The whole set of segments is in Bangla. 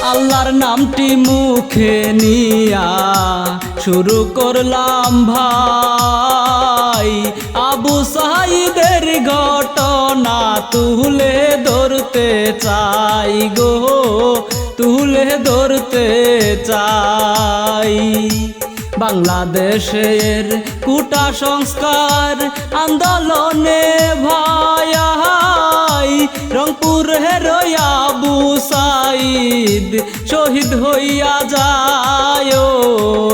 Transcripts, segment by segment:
আল্লাহর নামটি মুখে নিয়া শুরু করলাম ভাই, আবু সাঈদের ঘটনা তুলে ধরতে চাই গো, তুলে ধরতে চাই। বাংলাদেশের কোটা সংস্কার আন্দোলনে ভাই রংপুরের আবু সাঈদ শহীদ হইয়া যায়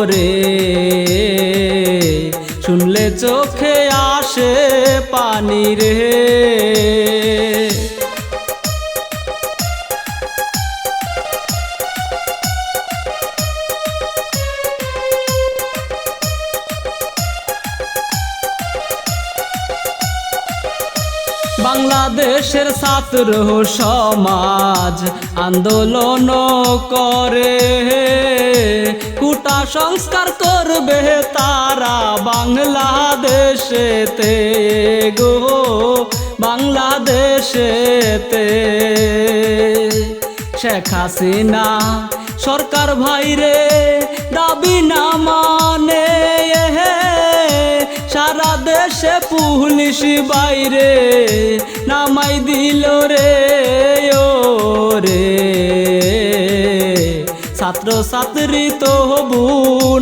রে, শুনলে চোখে আসে পানি রে। বাংলাদেশের ছাত্র সমাজ আন্দোলন করে, কোটা সংস্কার করবে তারা বাংলাদেশেতে গো, বাংলাদেশেতে। শেখ হাসিনা সরকার ভাইরে দাবি না মানে, সারা দেশে পুলিশ বাইরে নামাই দিল রে ও রে, ছাত্র ছাত্রী তবু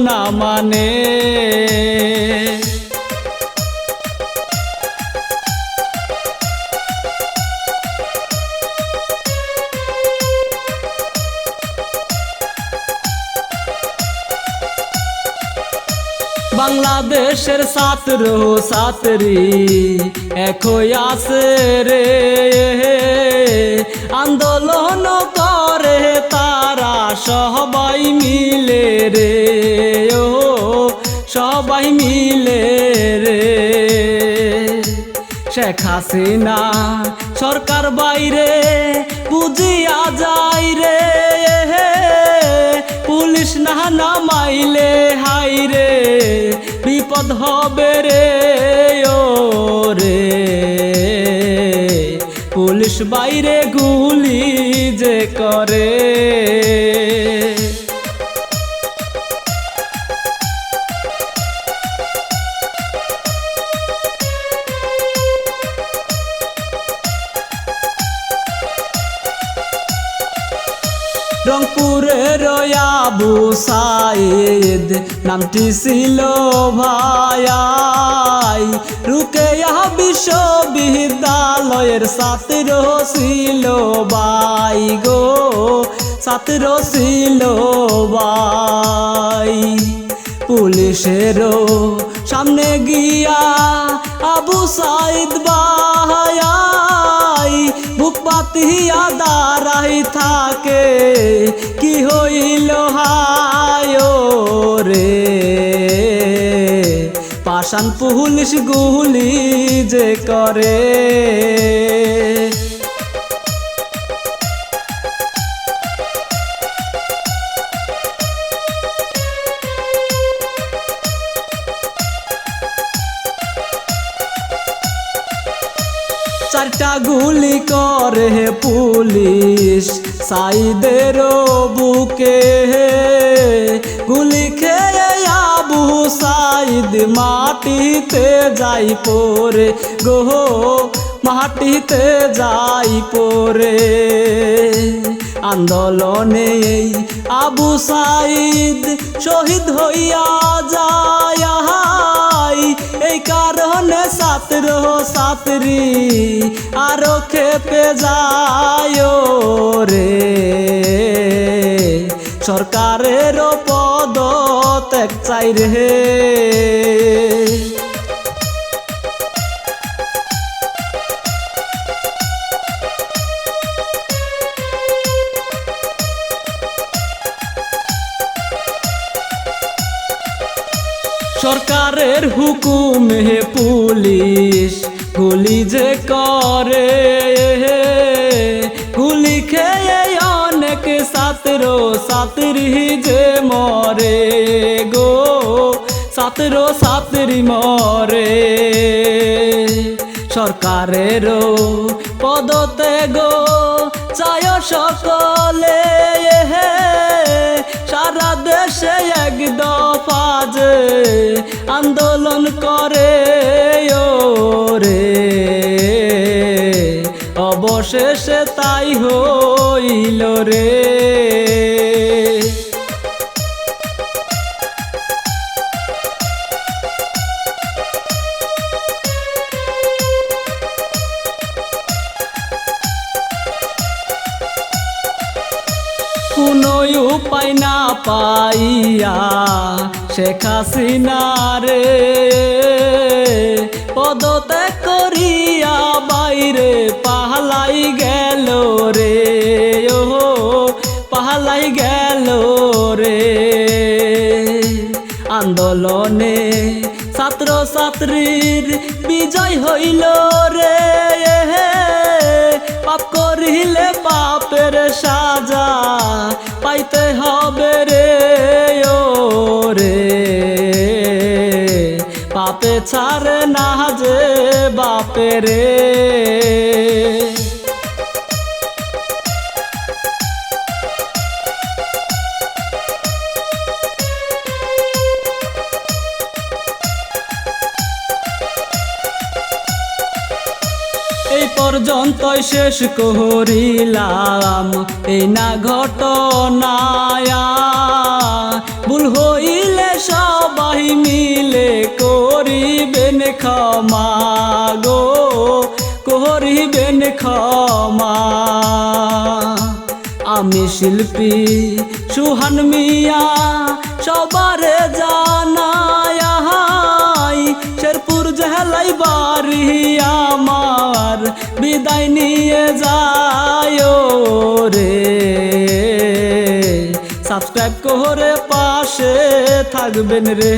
না মানে। বাংলাদেশের ছাত্র ছাত্রী একই আছে রে, আন্দোলন করে তারা সবাই মিলে রে ও, সবাই মিলে রে। শেখ হাসিনা সরকার বাইরে বুঝিয়া যায় রে, পুলিশ না নামাইলে হাই রে বিপদ হবে রে ও রে, পুলিশ বাইরে গুলি যে করে। রংপুরের আবু সাঈদ নামটি ছিল ভাই, রুকেয়া বিশ্ববিদ্যালয়ের ছাত্র ছিল ভাই গো, ছাত্র ছিল ভাই। পুলিশেরও সামনে গিয়া আবু সাঈদ ভাই বুক পাতিয়া দাঁড়াই থাকে, কি হইল হায় রে, পাষাণ পুলিশ গুলি যে করে। চারটা গুলি করে পুলিশ সাঈদের বুকে, গুলি খেয়ে আবু সাঈদ মাটিতে যাই পড়ে গো, মাটিতে যাই পড়ে। আন্দোলনে আবু সাঈদ শহীদ হইয়া যায়, এই কারণে ছাত্র ছাত্রী আরো খেপে যায় রে, সরকারের পদত্যাগ চাই রে। সরকারের হুকুমে পুলিশ গুলি যে করে, গুলি খেয়ে অনেক ছাত্র ছাত্রী যে মরে গো, ছাত্র ছাত্রী মরে। সরকারেরও পদত্যাগ চায় সকলে, অবশেষে তাই হইল রে। কোনো উপায় না পাইয়া শেখ হাসিনা রে পদত্যাগ করিয়া বাইরে পাহালাই গেল রে, ও পাহালাই গেল রে। আন্দোলনে ছাত্র ছাত্রীর বিজয় হইল রে, পাপ করিলে পাপের সাজা পাইতে হবে রে, ও রে পাপে ছাড়ে না যে বাপে রে। এই পর্যন্তই শেষ করিলাম এই না ঘটনায়া, ভুল হইলে সবাই মিলে করিবেন ক্ষমা গো, করিবেন ক্ষমা। আমি শিল্পী সুহান মিয়া সবারে জানাই, শেরপুর জেলায় বাড়ি আমার, বিদায় নিয়ে যায় রে। সাবস্ক্রাইব করে পাশে থাকবেন রে।